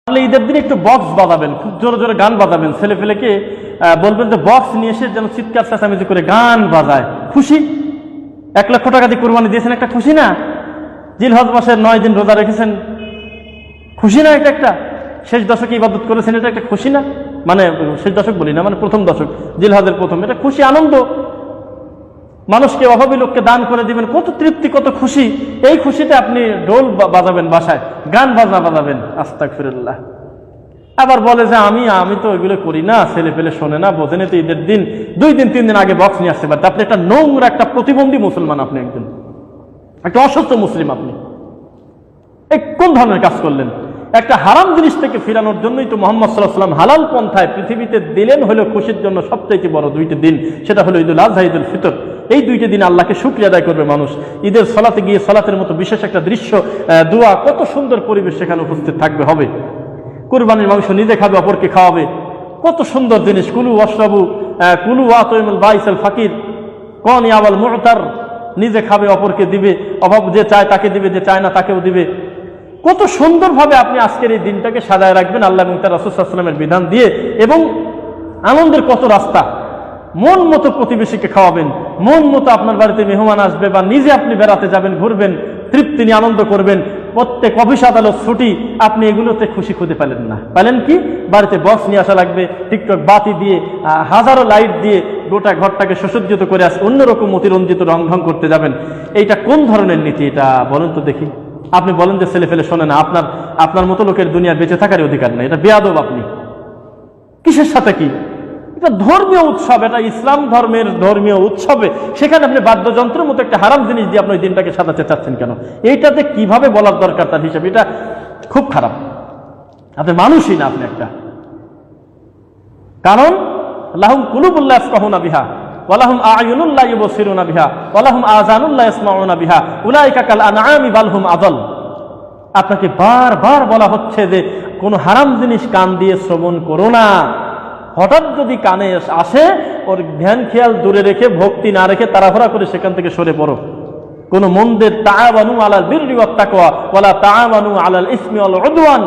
তাহলে ঈদের দিন একটু বক্স বাজাবেন, খুব জোরে জোরে গান বাজাবেন, ছেলে ফেলেকে বলবেন যে বক্স নিয়ে এসে যেন চিৎকার চেঁচামেচি করে গান বাজায়। খুশি, 1 লক্ষ টাকা দিয়ে কুরবানি দিয়েছেন, একটা খুশি না? জিলহজ মাসের 9 দিন রোজা রেখেছেন, খুশি না? এটা একটা শেষ দশকে ইবাদত করেছেন, এটা একটা খুশি না? মানে শেষ দশক বলি না, মানে প্রথম দশক, জিলহজের প্রথম, এটা খুশি, আনন্দ। মানুষকে, অভাবী লোককে দান করে দিবেন, কত তৃপ্তি, কত খুশি। এই খুশিতে আপনি ঢোল বাজাবেন, বাসায় গান বাজনা বাজাবেন, আস্তাগফিরুল্লাহ। আবার বলে যে আমি তো এগুলো করি না, ছেলে পেলে শোনে না, বোঝেন, তো ঈদের দিন 2 দিন 3 দিন আগে বক্স নিয়ে আসতে পারতে। আপনি একটা নোংরা, একটা প্রতিবন্ধী মুসলমান, আপনি একজন একটা অসুস্থ মুসলিম। আপনি এই কোন ধরনের কাজ করলেন? একটা হারাম জিনিস থেকে ফিরানোর জন্যই তো মুহাম্মদ সাল্লাল্লাহু আলাইহি ওয়াসাল্লাম হালাল পন্থায় পৃথিবীতে দিলেন হলো খুশির জন্য সবচেয়ে বড় 2টি দিন, সেটা হলো ঈদুল আযহা, ঈদুল ফিতর। এই 2টি দিন আল্লাহকে শুকরিয়া আদায় করবে মানুষ। ঈদের সালাতে গিয়ে সালাতের মতো বিশেষ একটা দৃশ্য, দোয়া, কত সুন্দর পরিবেশ সেখানে উপস্থিত থাকবে, হবে। কুরবানির মাংস নিজে খাবে, অপরকে খাওয়াবে, কত সুন্দর জিনিস। কুলু ওয়াশরাবু কুলু ওয়াতুইমুল বাইসাল ফাকির কোন ইয়াওয়াল মু'তার, নিজে খাবে, অপরকে দিবে, অভাব যে চায় তাকে দিবে, যে চায় না তাকেও দিবে। কত সুন্দরভাবে আপনি আজকের এই দিনটাকে সাজায় রাখবেন আল্লাহ এবং তার রাসূল সাল্লাল্লাহু আলাইহি ওয়াসাল্লামের বিধান দিয়ে। এবং আনন্দের কত রাস্তা, মন মতো প্রতিবেশীকে খাওয়াবেন, মন মতো আপনার বাড়িতে মেহমান আসবে, বা নিজে আপনি বেড়াতে যাবেন, ঘুরবেন, তৃপ্তি নিয়ে আনন্দ করবেন। প্রত্যেক অফিস আদালত ছুটি, আপনি এগুলোতে খুশি খুঁজে পেলেন না। পেলেন কি? বাড়িতে বক্স নিয়ে আসা লাগবে, টিকটক বাতি দিয়ে, হাজারো লাইট দিয়ে গোটা ঘরটাকে সুসজ্জিত করে আসে, অন্যরকম অতিরঞ্জিত রং ঢং করতে যাবেন। এইটা কোন ধরনের নীতি এটা বলেন তো দেখি? আপনি বলেন যে ছেলে ফেলে শোনে না, আপনার মতো লোকের দুনিয়া বেঁচে থাকার অধিকার নেই, এটা বেয়াদব। আপনি কিসের সাথে কি? এটা ধর্মীয় উৎসব, এটা ইসলাম ধর্মের ধর্মীয় উৎসবে, সেখানে আপনি বাদ্যযন্ত্রের মতো একটা হারাম জিনিস দিয়ে আপনি ওই দিনটাকে সাজাতে চাচ্ছেন কেন? এইটাতে কিভাবে বলার দরকার তার হিসাবে? এটা খুব খারাপ। আপনি মানুষই না, আপনি একটা। কারণ লাহুম কুলুবুল লা ইয়াফকাহুনা বিহা ওয়া লাহুম আ'য়ুনুন লা ইউবসিরুনা বিহা ওয়া লাহুম আযানুন লা ইয়াসমাউনা বিহা উলাইকা কাল আনআমি বাল হুম আযাল। আপনাকে বারবার বলা হচ্ছে যে কোন হারাম জিনিস কান দিয়ে শ্রবণ করো না। হঠাৎ যদি কানে আসে, ওর ধ্যান খেয়াল দূরে রেখে, ভক্তি না রেখে তাড়াহুড়া করে সেখান থেকে সরে পড়ো। কোন মন্দের তাআওয়ানু আলাল বিররি ওয়াত তাকওয়া ওয়ালা তাআওয়ানু আলাল ইসমি ওয়াল উদওয়ান।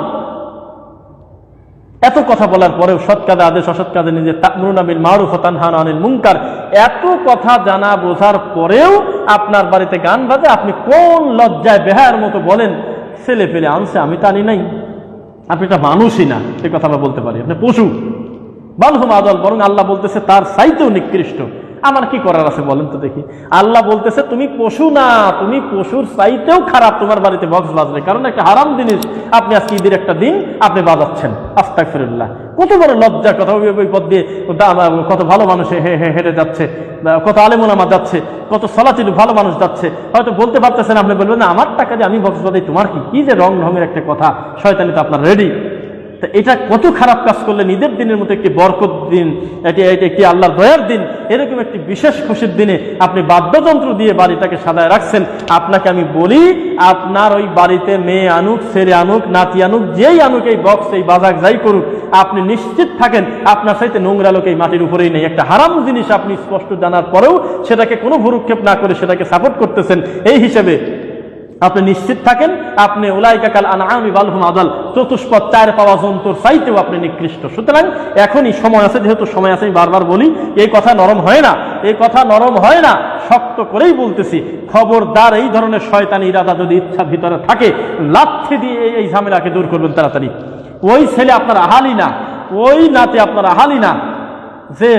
এত কথা বলার পরেও সৎ কাজে আদেশ, অসৎ কাজে নিজে, তা'মুরুনা বিল মারুফ ওয়া তানহাউনা আনিল মুনকার, এত কথা জানা বোঝার পরেও আপনার বাড়িতে গান বাজে। আপনি কোন লজ্জায় বেহায়ার মতো বলেন ছেলে পেলে আনছে, আমি তো আনি নাই। আপনি একটা মানুষই না, এই কথা আমরা বলতে পারি। আপনি পশু, বালহুম আদল, বরং আল্লাহ বলতেছে তার চাইতেও নিকৃষ্ট। আমার কি করার আছে বলেন তো দেখি? আল্লাহ বলতেছে তুমি পশু না, তুমি পশুর চাইতেও খারাপ তোমার বাড়িতে বক্স বাজবে। কারণ একটা হারাম জিনিস আপনি আজকে ঈদের একটা দিন আপনি বাজাচ্ছেন। আস্তাগফিরুল্লাহ, কত বড় লজ্জার কথা। ওই পথ দিয়ে কত ভালো মানুষ হেঁটে যাচ্ছে, কত আলেম ওলামা যাচ্ছে, কত সলাচিলু ভালো মানুষ যাচ্ছে, হয়তো বলতে পারতেছেন, আপনি বলবেন না আমার টাকা দিয়ে আমি বক্স বাজাই, তোমার কি যে রং ঢঙের একটা কথা, শয়তানি তো আপনার রেডি। তা এটা কত খারাপ কাজ করলেন। ঈদের দিনের মতো একটি বরকত দিন, একটি আল্লাহর দয়ার দিন, এরকম একটি বিশেষ খুশির দিনে আপনি বাদ্যযন্ত্র দিয়ে বাড়িটাকে সাজায় রাখছেন। আপনাকে আমি বলি, আপনার ওই বাড়িতে মেয়ে আনুক, ছেলে আনুক, নাতি আনুক, যেই আনুক এই বক্স, এই বাজাক যাই করুক, আপনি নিশ্চিত থাকেন আপনার সাথে নোংরা লোক এই মাটির উপরেই নেই। একটা হারাম জিনিস আপনি স্পষ্ট জানার পরেও সেটাকে কোনো ভুরুক্ষেপ না করে সেটাকে সাপোর্ট করতেছেন। এই হিসেবে আপনি নিশ্চিত থাকেন আপনি উলাইকা কাল আনআমি বাল হুম আযাল, চতুষ্পদ 4 পাওয়া জন্তুর চাইতেও আপনি নিকৃষ্ট। সুতরাং এখনই সময় আছে, যেহেতু সময় আছে, আমি বারবার বলি, এই কথা নরম হয় না, এই কথা নরম হয় না, শক্ত করেই বলতেছি। খবরদার, এই ধরনের শয়তানি ইরাদা যদি ইচ্ছা ভিতরে থাকে, লাথি দিয়ে এই ঝামেলাকে দূর করবেন তাড়াতাড়ি। ওই ছেলে আপনার আহালি না, ওই নাতে আপনার আহালি না, যে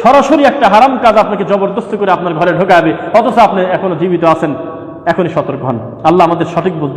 সরাসরি একটা হারাম কাজ আপনাকে জবরদস্তি করে আপনার ঘরে ঢোকাবে, অথচ আপনি এখনো জীবিত আছেন। এখনই সতর্ক হন। আল্লাহ আমাদের সঠিক বুঝ দান